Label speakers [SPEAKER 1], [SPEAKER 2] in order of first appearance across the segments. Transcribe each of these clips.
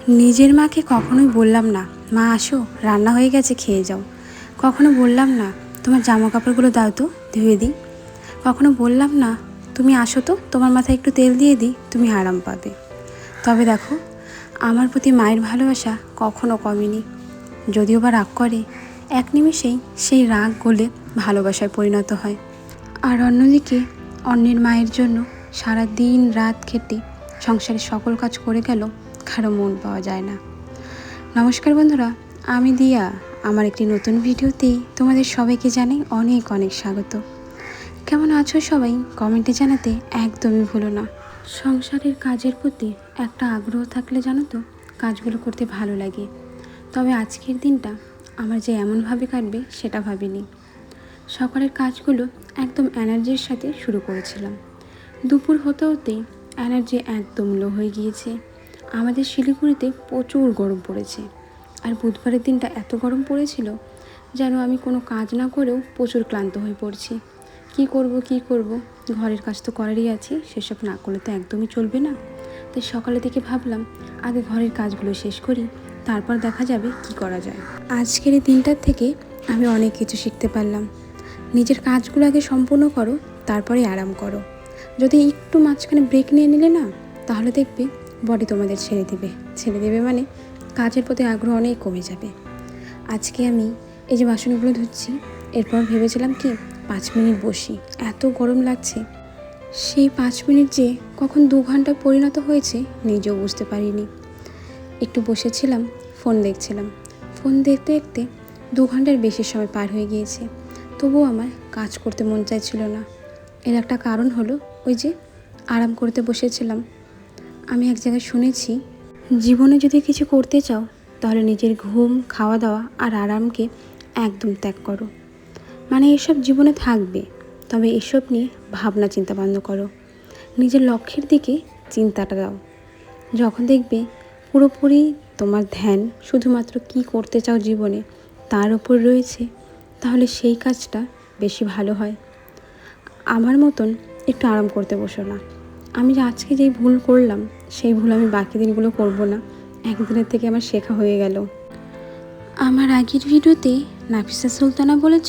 [SPEAKER 1] নিজের মাকে কখনোই বললাম না, মা আসো রান্না হয়ে গেছে খেয়ে যাও। কখনো বললাম না, তোমার জামা কাপড়গুলো দাও তো ধুয়ে দিই। কখনো বললাম না, তুমি আসো তো তোমার মাথায় একটু তেল দিয়ে দিই, তুমি আরাম পাবে। তবে দেখো, আমার প্রতি মায়ের ভালোবাসা কখনো কমেনি। যদিও বা রাগ করে, এক নিমেষেই সেই রাগ গলে ভালোবাসায় পরিণত হয়। আর অন্যদিকে অন্যের মায়ের জন্য সারা দিন রাত খেটে সংসারের সকল কাজ করে গেল, কারো মন পাওয়া যায় না। নমস্কার বন্ধুরা, আমি দিয়া। আমার একটি নতুন ভিডিওতে তোমাদের সবাইকে জানাই অনেক অনেক স্বাগত। কেমন আছো সবাই কমেন্টে জানাতে একদমই ভুলো না। সংসারের কাজের প্রতি একটা আগ্রহ থাকলে জানো তো, কাজগুলো করতে ভালো লাগে। তবে আজকের দিনটা আমার যে এমনভাবে কাটবে সেটা ভাবিনি। সকালের কাজগুলো একদম এনার্জির সাথে শুরু করেছিলাম। দুপুর হতে হতেই এনার্জি একদম লো হয়ে গিয়েছে। আমাদের শিলিগুড়িতে প্রচুর গরম পড়েছে। আর বুধবারের দিনটা এত গরম পড়েছিল যেন আমি কোনো কাজ না করেও প্রচুর ক্লান্ত হয়ে পড়ছি। কি করব, ঘরের কাজ তো করারই আছে, সেসব না করলে তো একদমই চলবে না। তাই সকালে থেকে ভাবলাম আগে ঘরের কাজগুলো শেষ করি, তারপর দেখা যাবে কি করা যায়। আজকের এই দিনটার থেকে আমি অনেক কিছু শিখতে পারলাম। নিজের কাজগুলো আগে সম্পূর্ণ করো, তারপরে আরাম করো। যদি একটু মাঝখানে ব্রেক নিয়ে নিলে না, তাহলে দেখবে বডি তোমাদের ছেড়ে দেবে মানে কাজের প্রতি আগ্রহ অনেক কমে যাবে। আজকে আমি এই যে বাসনগুলো ধুচ্ছি, এরপর ভেবেছিলাম কি 5 মিনিট বসি, এত গরম লাগছে। সেই 5 মিনিট যে কখন 2 ঘন্টায় পরিণত হয়েছে নিজেও বুঝতে পারিনি। একটু বসেছিলাম, ফোন দেখছিলাম। ফোন দেখতে দেখতে 2 ঘন্টার বেশি সময় পার হয়ে গিয়েছে। তবুও আমার কাজ করতে মন চাইছিল না। এর একটা কারণ হলো ওই যে আরাম করতে বসেছিলাম। আমি এক জায়গায় শুনেছি, জীবনে যদি কিছু করতে চাও তাহলে নিজের ঘুম, খাওয়া দাওয়া আর আরামকে একদম ত্যাগ করো। মানে এসব জীবনে থাকবে, তবে এসব নিয়ে ভাবনা চিন্তা বন্ধ করো। নিজের লক্ষ্যের দিকে চিন্তাটা দাও। যখন দেখবে পুরোপুরি তোমার ধ্যান শুধুমাত্র কি করতে চাও জীবনে তার উপর রয়েছে, তাহলে সেই কাজটা বেশি ভালো হয়। আমার মতন একটু আরাম করতে বসো না। আমি আজকে যেই ভুল করলাম সেই ভুল আমি বাকি দিনগুলো করব না। একদিনের থেকে আমার শেখা হয়ে গেল। আমার আগের ভিডিওতে নাফিসা সুলতানা বলেছ,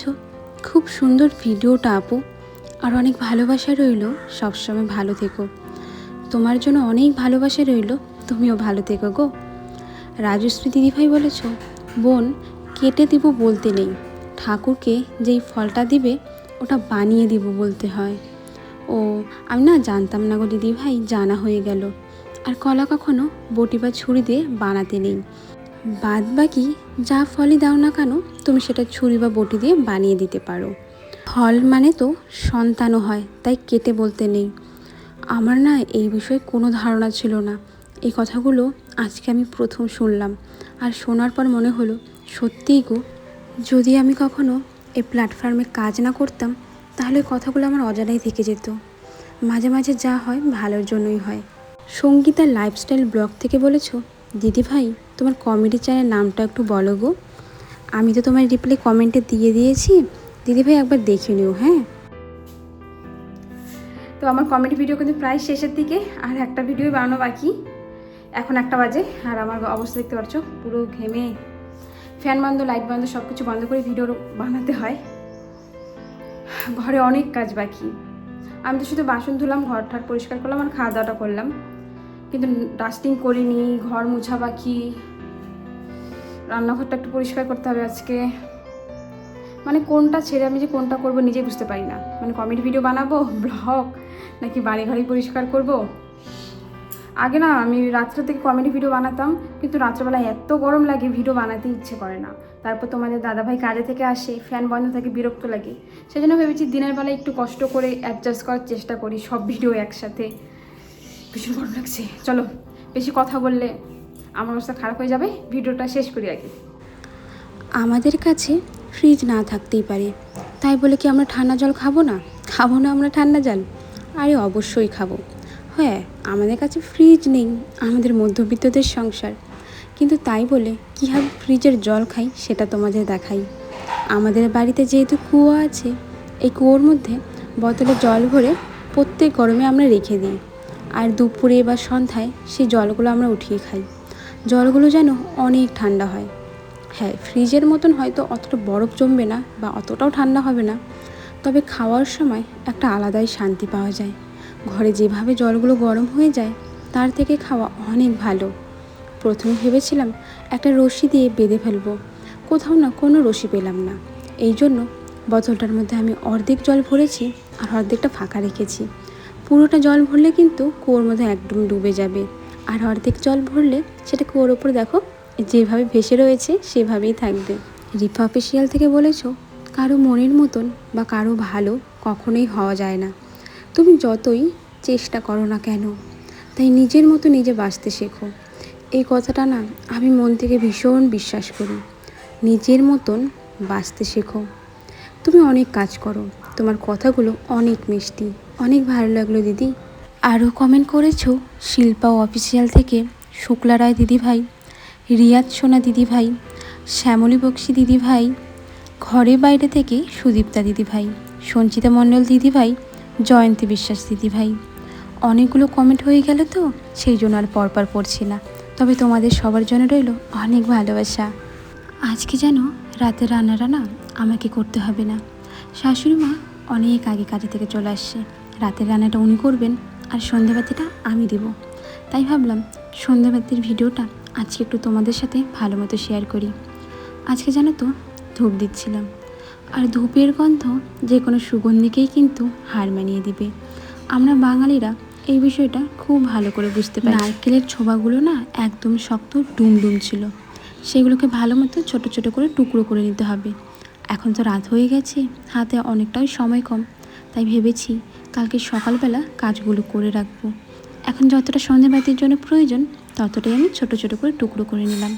[SPEAKER 1] খুব সুন্দর ভিডিওটা আপু, আর অনেক ভালোবাসা রইল, সবসময় ভালো থেকো। তোমার জন্য অনেক ভালোবাসা রইল, তুমিও ভালো থেকো গো। রাজশ্রী দিদিভাই বলেছ, বোন কেটে দিব বলতে নেই, ঠাকুরকে যেই ফলটা দিবে ওটা বানিয়ে দিব বলতে হয়। ও, আমি না জানতাম না গো দিদিভাই, জানা হয়ে গেল। আর কলা কখনো বটি বা ছুরি দিয়ে বানাতে নেই, বাদ বাকি যা ফলই দাও না কেন তুমি সেটা ছুরি বা বটি দিয়ে বানিয়ে দিতে পারো। ফল মানে তো সন্তানও হয়, তাই কেটে বলতে নেই। আমার না এই বিষয়ে কোনো ধারণা ছিল না। এই কথাগুলো আজকে আমি প্রথম শুনলাম, আর শোনার পর মনে হলো সত্যিই গো, যদি আমি কখনো এই প্ল্যাটফর্মে কাজ না করতাম তাহলে কথাগুলো আমার অজানাই থেকে যেত। মাঝে মাঝে যা হয় ভালোর জন্যই হয়। সঙ্গীতা লাইফস্টাইল ব্লগ থেকে বলেছ, দিদিভাই তোমার কমেডি চ্যানেল নামটা একটু বলো গো। আমি তো তোমার রিপ্লাই কমেন্টে দিয়ে দিয়েছি, দিদিভাই একবার দেখে নিও। হ্যাঁ, তো আমার কমেডি ভিডিও কিন্তু প্রায় শেষের দিকে, আর একটা ভিডিও বানানো বাকি। এখন 1টা বাজে, আর আমার অবস্থা দেখতে পাচ্ছ, পুরো ঘেমে ফ্যান বন্ধ, লাইট বন্ধ, সব কিছু বন্ধ করে ভিডিও বানাতে হয়। ঘরে অনেক কাজ বাকি। আমি তো শুধু বাসন ধুলাম, ঘর ঠাট পরিষ্কার করলাম আর খাওয়া দাওয়াটা করলাম, কিন্তু ডাস্টিং করিনি। ঘর মোছা বাকি, রান্নাঘরটা একটু পরিষ্কার করতে হবে আজকে। মানে কোনটা ছেড়ে আমি যে কোনটা করব নিজেই বুঝতে পারি না। মানে কমেডি ভিডিও বানাবো, ব্লগ, নাকি বাড়ি ঘরে পরিষ্কার করব। আগে না আমি রাত্রে থেকে কমেডি ভিডিও বানাতাম, কিন্তু রাত্রেবেলায় এত গরম লাগে ভিডিও বানাতে ইচ্ছে করে না। তারপর তোমাদের দাদাভাই কাজে থেকে আসে, ফ্যান বন্ধ থাকে, বিরক্ত লাগে। সেজন্য ভেবেছি দিনের বেলায় একটু কষ্ট করে অ্যাডজাস্ট করার চেষ্টা করি সব ভিডিও একসাথে। ভীষণ গরম লাগছে। চলো, বেশি কথা বললে আমার অবস্থা খারাপ হয়ে যাবে, ভিডিওটা শেষ করি আগে। আমাদের কাছে ফ্রিজ না থাকতেই পারে, তাই বলে কি আমরা ঠান্ডা জল খাবো না? খাবো না আমরা ঠান্ডা জল? আরে অবশ্যই খাবো। হ্যাঁ, আমাদের কাছে ফ্রিজ নেই, আমাদের মধ্যবিত্তদের সংসার, কিন্তু তাই বলে কীভাবে ফ্রিজের জল খাই সেটা তোমাদের দেখাই। আমাদের বাড়িতে যেহেতু কুয়ো আছে, এই কুয়োর মধ্যে বোতলে জল ভরে প্রত্যেক গরমে আমরা রেখে দিই, আর দুপুরে বা সন্ধ্যায় সেই জলগুলো আমরা উঠিয়ে খাই। জলগুলো যেন অনেক ঠান্ডা হয়। হ্যাঁ, ফ্রিজের মতন হয়তো অতটা বরফ জমবে না বা অতটাও ঠান্ডা হবে না, তবে খাওয়ার সময় একটা আলাদাই শান্তি পাওয়া যায়। ঘরে যেভাবে জলগুলো গরম হয়ে যায় তার থেকে খাওয়া অনেক ভালো। প্রথমে ভেবেছিলাম একটা রশি দিয়ে বেঁধে ফেলবো, কোথাও না কোনো রশি পেলাম না। এই জন্য বোতলটার মধ্যে আমি অর্ধেক জল ভরেছি আর অর্ধেকটা ফাঁকা রেখেছি। পুরোটা জল ভরলে কিন্তু কুয়োর মধ্যে একদম ডুবে যাবে, আর অর্ধেক জল ভরলে সেটা কুয়োর ওপর দেখো যেভাবে ভেসে রয়েছে সেভাবেই থাকবে। রিফা অফিসিয়াল থেকে বলেছো, কারো মনের মতন বা কারো ভালো কখনোই হওয়া যায় না। তুমি যতই চেষ্টা করো না কেন, তাই নিজের মতো নিজে বাঁচতে শেখো। এই কথাটা না আমি মন থেকে ভীষণ বিশ্বাস করি। নিজের মতন বাঁচতে শেখো। তুমি অনেক কাজ করো, তোমার কথাগুলো অনেক মিষ্টি, অনেক ভালো লাগলো দিদি। আরও কমেন্ট করেছো শিল্পা অফিসিয়াল থেকে শুক্লা রায় দিদিভাই, রিয়াদ সোনা দিদিভাই, শ্যামলী বক্সি দিদিভাই, ঘরে বাইরে থেকে সুদীপ্তা দিদিভাই, সঞ্চিতা মণ্ডল দিদিভাই, জয়ন্তী বিশ্বাস দিদিভাই। অনেকগুলো কমেন্ট হয়ে গেল তো সেই জন্য আর পরপর পড়ছি না, তবে তোমাদের সবার জন্য রইল অনেক ভালোবাসা। আজকে যেন রাতের রান্নাটা না আমাকে করতে হবে না। শাশুড়ি মা অনেক আগে কাজে থেকে চলে আসছে, রাতের রান্নাটা উনি করবেন আর সন্ধ্যাবাতিটা আমি দিব। তাই ভাবলাম সন্ধ্যাবাতির ভিডিওটা আজকে একটু তোমাদের সাথে ভালো মতো শেয়ার করি। আজকে জানো তো ধূপ দিচ্ছিলাম, আর ধূপের গন্ধ যে কোনো সুগন্ধিকেই কিন্তু হার মানিয়ে দিবে। আমরা বাঙালিরা এই বিষয়টা খুব ভালো করে বুঝতে পারি। নারকেলের ছোবাগুলো না একদম শক্ত ডুমডুম ছিল, সেগুলোকে ভালো মতো ছোটো ছোটো করে টুকরো করে নিতে হবে। এখন তো রাত হয়ে গেছে, হাতে অনেকটাই সময় কম, তাই ভেবেছি কালকে সকালবেলা কাজগুলো করে রাখবো। এখন যতটা সন্ধ্যাবাতির জন্য প্রয়োজন ততটাই আমি ছোটো ছোটো করে টুকরো করে নিলাম।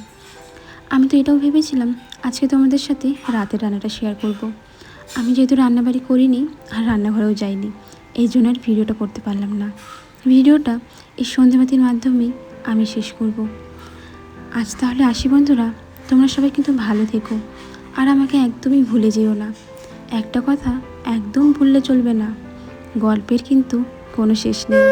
[SPEAKER 1] আমি তো এটাও ভেবেছিলাম আজকে তোমাদের সাথে রাতের রান্নাটা শেয়ার করব। আমি যেহেতু রান্নাবাড়ি করিনি আর রান্নাঘরেও যাইনি, এই জন্য আর ভিডিওটা করতে পারলাম না। ভিডিওটা এই সন্ধ্যাবাতির মাধ্যমেই আমি শেষ করব। আজ তাহলে আসি বন্ধুরা, তোমরা সবাই কিন্তু ভালো থেকো আর আমাকে একদমই ভুলে যেও না। একটা কথা একদম ভুললে চলবে না, গল্পের কিন্তু কোনো শেষ নেই।